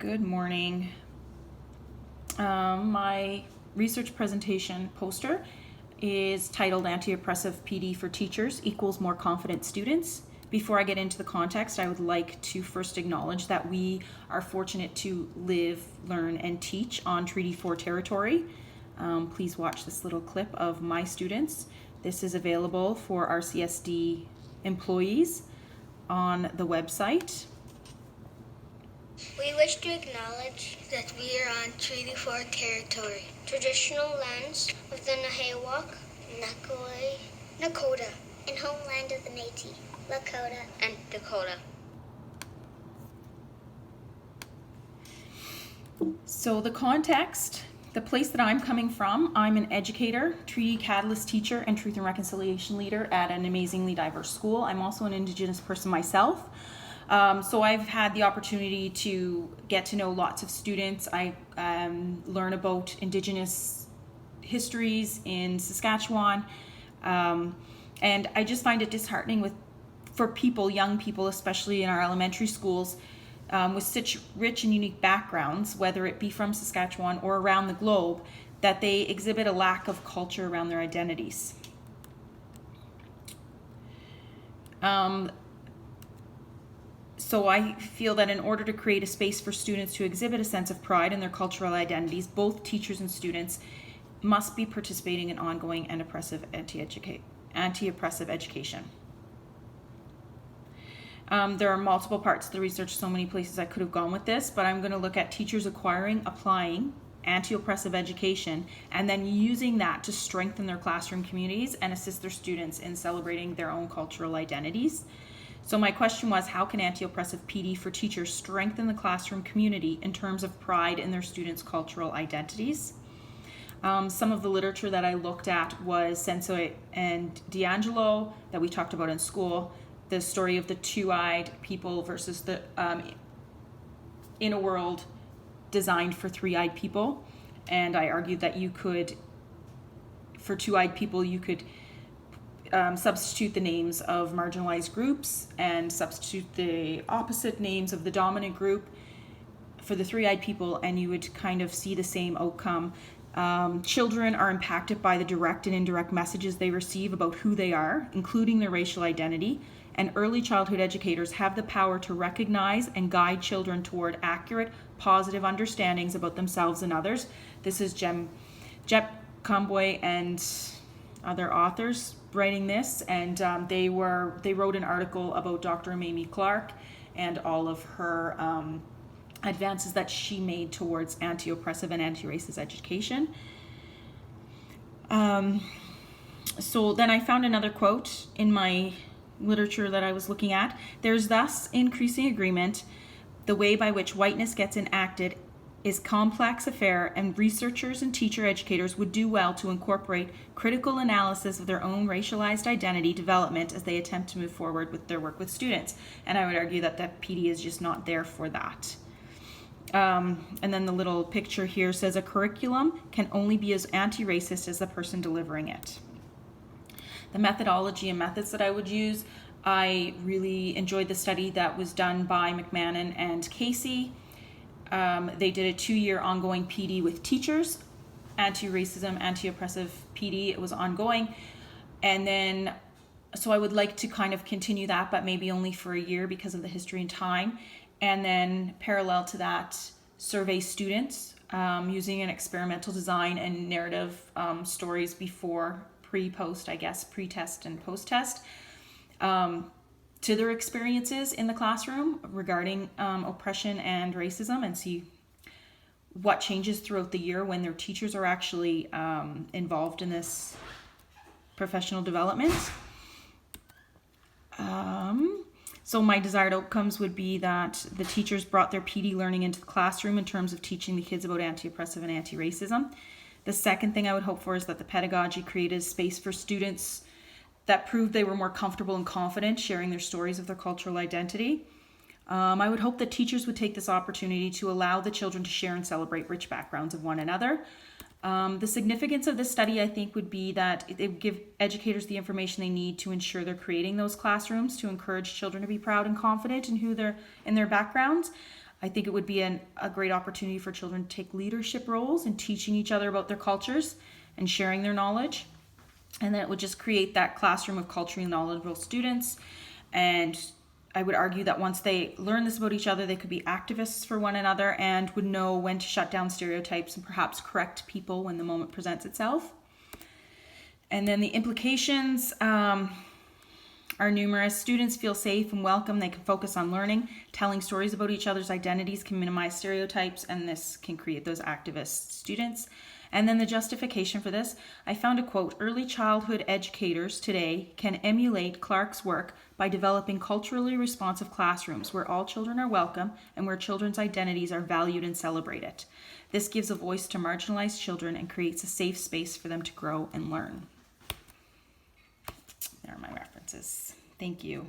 Good morning. My research presentation poster is titled Anti-Oppressive PD for Teachers Equals More Confident Students. Before I get into the context, I would like to first acknowledge that we are fortunate to live, learn, and teach on Treaty 4 territory. Please watch this little clip of my students. This is available for RCSD employees on the website. We wish to acknowledge that we are on Treaty 4 territory, traditional lands of the Nehiyawak, Nakota, and homeland of the Métis, Lakota, and Dakota. So the context, the place that I'm coming from, I'm an educator, Treaty Catalyst teacher, and Truth and Reconciliation leader at an amazingly diverse school. I'm also an Indigenous person myself. So I've had the opportunity to get to know lots of students. I learn about Indigenous histories in Saskatchewan. And I just find it disheartening for people, young people, especially in our elementary schools, with such rich and unique backgrounds, whether it be from Saskatchewan or around the globe, that they exhibit a lack of culture around their identities. So I feel that in order to create a space for students to exhibit a sense of pride in their cultural identities, both teachers and students must be participating in ongoing and anti-oppressive education. There are multiple parts of the research, so many places I could have gone with this, but I'm going to look at teachers acquiring, applying anti-oppressive education, and then using that to strengthen their classroom communities and assist their students in celebrating their own cultural identities. So my question was, how can anti-oppressive PD for teachers strengthen the classroom community in terms of pride in their students' cultural identities? Some of the literature that I looked at was Sensoi and D'Angelo that we talked about in school, the story of the two-eyed people versus the in a world designed for three-eyed people. And I argued that for two-eyed people, you could substitute the names of marginalized groups and substitute the opposite names of the dominant group for the three-eyed people, and you would kind of see the same outcome. Children are impacted by the direct and indirect messages they receive about who they are, including their racial identity, and early childhood educators have the power to recognize and guide children toward accurate, positive understandings about themselves and others. This is Jep Comboy and other authors writing this, and they wrote an article about Dr. Mamie Clark and all of her advances that she made towards anti-oppressive and anti-racist education. So then I found another quote in my literature that I was looking at. There's thus increasing agreement the way by which whiteness gets enacted is complex affair, and researchers and teacher educators would do well to incorporate critical analysis of their own racialized identity development as they attempt to move forward with their work with students. And I would argue that the PD is just not there for that. And then the little picture here says a curriculum can only be as anti-racist as the person delivering it. The methodology and methods that I would use, I really enjoyed the study that was done by McMahon and Casey. They did a 2-year ongoing PD with teachers, anti-racism, anti-oppressive PD. It was ongoing. And then, so I would like to kind of continue that, but maybe only for a year because of the history and time. And then parallel to that, survey students using an experimental design and narrative stories before, pre-post, I guess, pre-test and post-test, to their experiences in the classroom regarding oppression and racism, and see what changes throughout the year when their teachers are actually involved in this professional development. So my desired outcomes would be that the teachers brought their PD learning into the classroom in terms of teaching the kids about anti-oppressive and anti-racism. The second thing I would hope for is that the pedagogy created a space for students that proved they were more comfortable and confident sharing their stories of their cultural identity. I would hope that teachers would take this opportunity to allow the children to share and celebrate rich backgrounds of one another. The significance of this study, I think, would be that it would give educators the information they need to ensure they're creating those classrooms to encourage children to be proud and confident in their backgrounds. I think it would be a great opportunity for children to take leadership roles in teaching each other about their cultures and sharing their knowledge. And then it would just create that classroom of culturally knowledgeable students. And I would argue that once they learn this about each other, they could be activists for one another and would know when to shut down stereotypes and perhaps correct people when the moment presents itself. And then the implications are numerous. Students feel safe and welcome. They can focus on learning. Telling stories about each other's identities can minimize stereotypes, and this can create those activist students. And then the justification for this, I found a quote: early childhood educators today can emulate Clark's work by developing culturally responsive classrooms where all children are welcome and where children's identities are valued and celebrated. This gives a voice to marginalized children and creates a safe space for them to grow and learn. There are my references. Thank you.